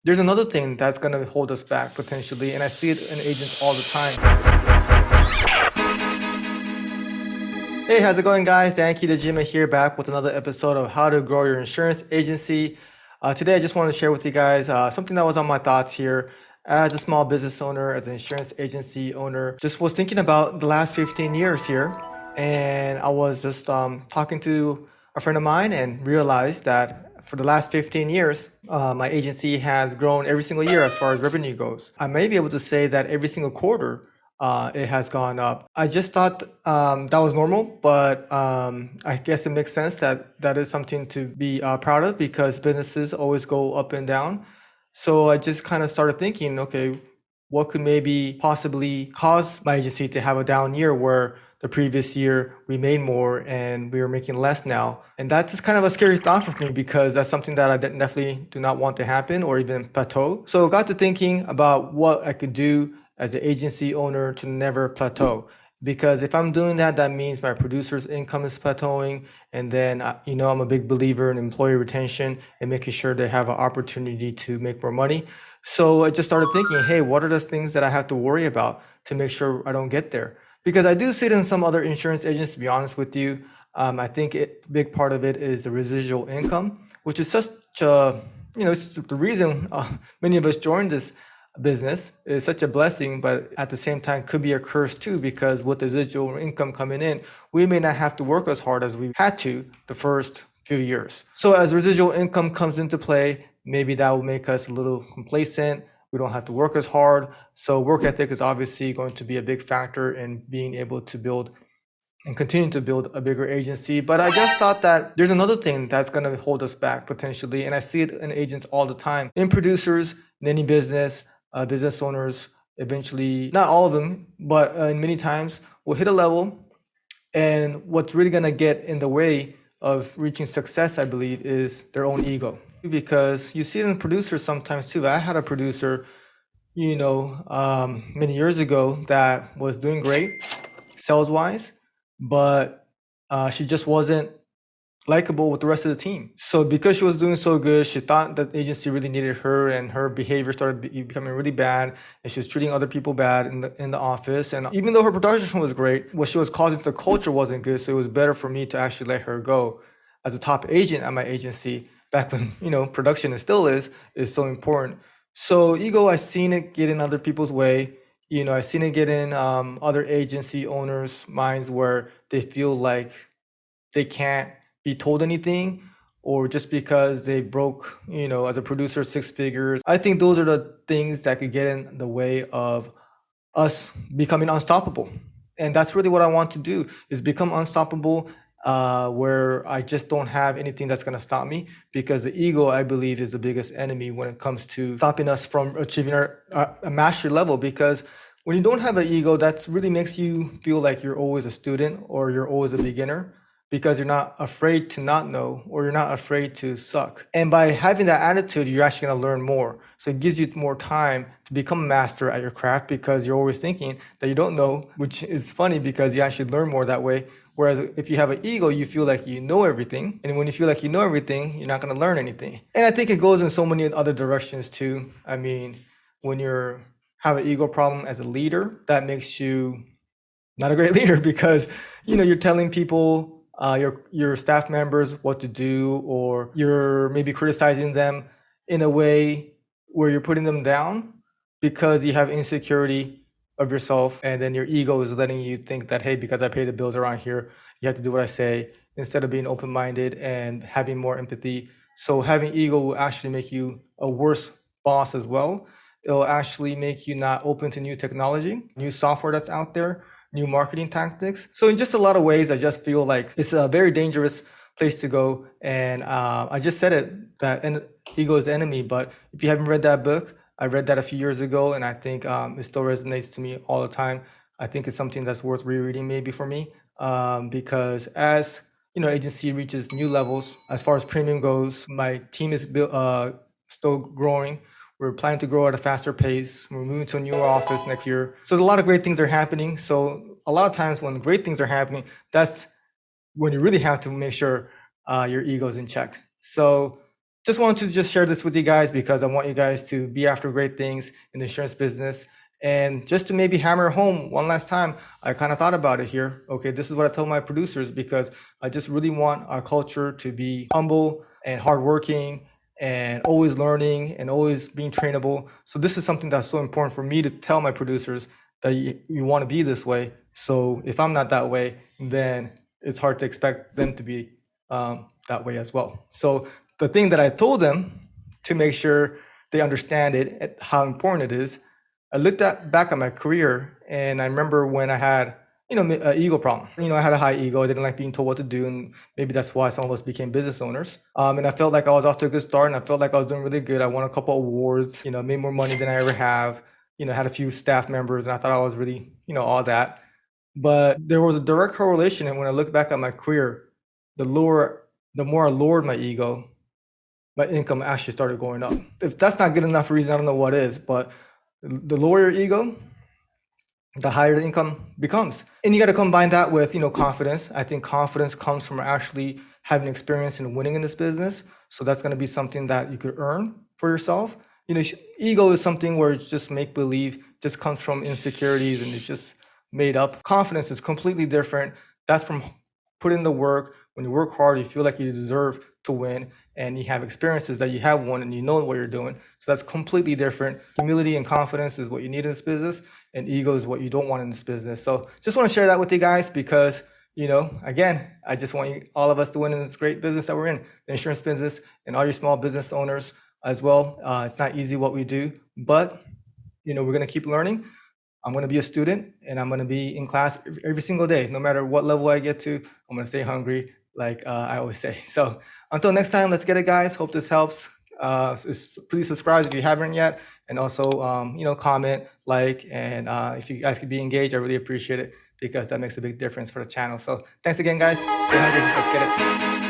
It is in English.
There's another thing that's going to hold us back potentially, and I see it in agents all the time. Hey, how's it going, guys? Dan Kitajima here, back with another episode of How to Grow Your Insurance Agency. Today, I just wanted to share with you guys something that was on my thoughts here as a small business owner, as an insurance agency owner. Just was thinking about the last 15 years here, and I was just talking to a friend of mine and realized that for the last 15 years, my agency has grown every single year as far as revenue goes. I may be able to say that every single quarter it has gone up. I just thought that was normal, but I guess it makes sense that that is something to be proud of because businesses always go up and down. So I just kind of started thinking, okay, what could maybe possibly cause my agency to have a down year where the previous year we made more and we were making less now? And that's just kind of a scary thought for me because that's something that I definitely do not want to happen or even plateau. So I got to thinking about what I could do as an agency owner to never plateau. Because if I'm doing that, that means my producer's income is plateauing. And then, I'm a big believer in employee retention and making sure they have an opportunity to make more money. So I just started thinking, hey, what are the things that I have to worry about to make sure I don't get there? Because I do see it in some other insurance agents, to be honest with you. I think a big part of it is the residual income, which is such a, it's the reason many of us joined this business is such a blessing, but at the same time could be a curse too, because with the residual income coming in, we may not have to work as hard as we had to the first few years. So as residual income comes into play, maybe that will make us a little complacent. We don't have to work as hard. So work ethic is obviously going to be a big factor in being able to build and continue to build a bigger agency. But I just thought that there's another thing that's going to hold us back potentially. And I see it in agents all the time, in producers, in any business, business owners, eventually, not all of them, but many times will hit a level. And what's really going to get in the way of reaching success, I believe, is their own ego. Because you see it in producers sometimes too. I had a producer, many years ago that was doing great sales wise, but she just wasn't likable with the rest of the team. So because she was doing so good, she thought that the agency really needed her, and her behavior started becoming really bad, and she was treating other people bad in the office. And even though her production was great, what she was causing the culture wasn't good. So it was better for me to actually let her go as a top agent at my agency back when production and still is so important. So ego, I seen it get in other people's way. I seen it get in other agency owners' minds where they feel like they can't be told anything, or just because they broke, as a producer, six figures. I think those are the things that could get in the way of us becoming unstoppable. And that's really what I want to do, is become unstoppable, where I just don't have anything that's going to stop me, because the ego, I believe, is the biggest enemy when it comes to stopping us from achieving our a mastery level. Because when you don't have an ego, that really makes you feel like you're always a student or you're always a beginner, because you're not afraid to not know, or you're not afraid to suck. And by having that attitude, you're actually going to learn more. So it gives you more time to become a master at your craft, because you're always thinking that you don't know, which is funny because you actually learn more that way. Whereas if you have an ego, you feel like you know everything. And when you feel like you know everything, you're not going to learn anything. And I think it goes in so many other directions too. I mean, when you have an ego problem as a leader, that makes you not a great leader, because you're telling people, your staff members, what to do, or you're maybe criticizing them in a way where you're putting them down because you have insecurity of yourself, and then your ego is letting you think that, hey, because I pay the bills around here, you have to do what I say, instead of being open-minded and having more empathy. So having ego will actually make you a worse boss as well. It'll actually make you not open to new technology, new software that's out there, new marketing tactics. So in just a lot of ways, I just feel like it's a very dangerous place to go. And I just said it, that ego is the enemy. But if you haven't read that book, I read that a few years ago, and I think it still resonates to me all the time. I think it's something that's worth rereading maybe for me, because as agency reaches new levels as far as premium goes, my team is still growing. We're planning to grow at a faster pace. We're moving to a newer office next year. So a lot of great things are happening. So a lot of times when great things are happening, that's when you really have to make sure your ego is in check. So just wanted to just share this with you guys because I want you guys to be after great things in the insurance business. And just to maybe hammer home one last time, I kind of thought about it here. Okay, this is what I tell my producers because I just really want our culture to be humble and hardworking and always learning and always being trainable. So this is something that's so important for me to tell my producers that you want to be this way. So if I'm not that way, then it's hard to expect them to be that way as well. So the thing that I told them to make sure they understand it, how important it is, I looked back at my career and I remember when I had, an ego problem. I had a high ego. I didn't like being told what to do. And maybe that's why some of us became business owners. And I felt like I was off to a good start and I felt like I was doing really good. I won a couple awards, made more money than I ever have, had a few staff members and I thought I was really, all that. But there was a direct correlation. And when I look back at my career, the more I lowered my ego, my income actually started going up. If that's not good enough reason, I don't know what is, but the lower your ego, the higher the income becomes. And you got to combine that with, confidence. I think confidence comes from actually having experience in winning in this business. So that's going to be something that you could earn for yourself. Ego is something where it's just make believe, just comes from insecurities and it's just made up. Confidence is completely different. That's from putting the work. When you work hard, you feel like you deserve to win and you have experiences that you have won and you know what you're doing. So that's completely different. Humility and confidence is what you need in this business and ego is what you don't want in this business. So just want to share that with you guys because, again, I just want all of us to win in this great business that we're in, the insurance business, and all your small business owners as well. It's not easy what we do, but, we're going to keep learning. I'm going to be a student and I'm going to be in class every single day. No matter what level I get to, I'm going to stay hungry, like I always say. So until next time, let's get it, guys. Hope this helps. Please subscribe if you haven't yet. And also, comment, like, and if you guys could be engaged, I really appreciate it because that makes a big difference for the channel. So thanks again, guys. Stay hungry. Let's get it.